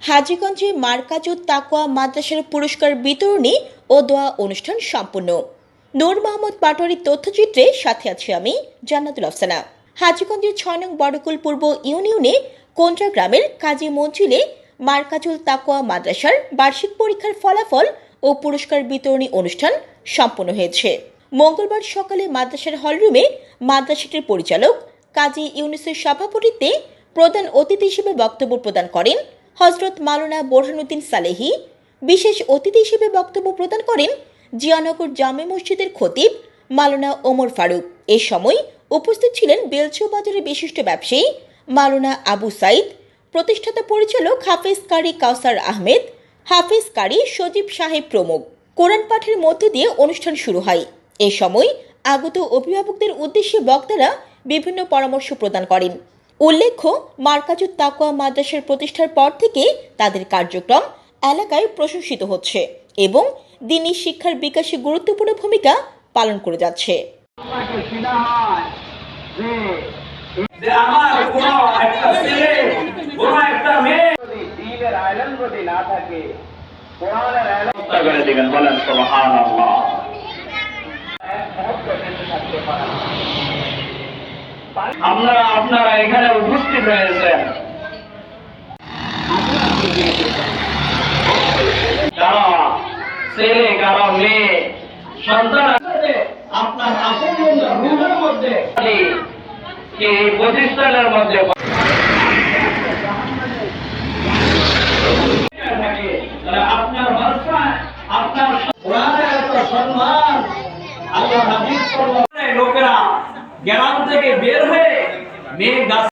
হাজীগঞ্জে মার্কাজুত তাকওয়া মাদ্রাসার পুরস্কার বিতরণী ও দোয়া অনুষ্ঠান সম্পন্ন। নূর মোহাম্মদ পাটোয়ারির তথ্যচিত্রে সাথে আছি আমি জান্নাতুল আফসানা। হাজীগঞ্জের ৬ নং বড়কুল পূর্ব ইউনিয়নে কোন্দ্রা গ্রামের কাজী মঞ্জিলে মার্কাজুল তাকওয়া মাদ্রাসার বার্ষিক পরীক্ষার ফলাফল ও পুরস্কার বিতরণী অনুষ্ঠান সম্পন্ন হয়েছে। মঙ্গলবার সকালে মাদ্রাসার হলরুমে মাদ্রাসাটির পরিচালক কাজী ইউনুসের সভাপতিত্বে প্রধান অতিথি হিসেবে বক্তব্য প্রদান করেন হযরত মাওলানা বোরহানুদ্দিন সালেহী। বিশেষ অতিথি হিসেবে বক্তব্য প্রদান করেন জিয়ানগর জামে মসজিদের খতিব মাওলানা ওমর ফারুক। এ সময় উপস্থিত ছিলেন বেলচু বাজারের বিশিষ্ট ব্যবসায়ী মাওলানা আবু সাইদ, প্রতিষ্ঠাতা পরিচালক হাফেজ কারি কাউসার আহমেদ, হাফেজ কারি সজীব সাহেব প্রমুখ। কোরআন পাঠের মধ্য দিয়ে অনুষ্ঠান শুরু হয়। এ সময় আগত অভিভাবকদের উদ্দেশ্যে বক্তারা বিভিন্ন পরামর্শ প্রদান করেন। উল্লেখ্য, মার্কাজুত তাকওয়া মাদ্রাসার প্রতিষ্ঠার পর থেকে তাদের কার্যক্রম এলাকায় প্রশংসিত হচ্ছে এবং দ্বীনি শিক্ষার বিকাশে গুরুত্বপূর্ণ ভূমিকা পালন করে যাচ্ছে। আপনারা এখানে উপস্থিত হয়েছেন, কারা ছেলে কারা মেয়ে সন্তান আপনার আপন রুমের মধ্যে এই প্রতিষ্ঠানের মধ্যে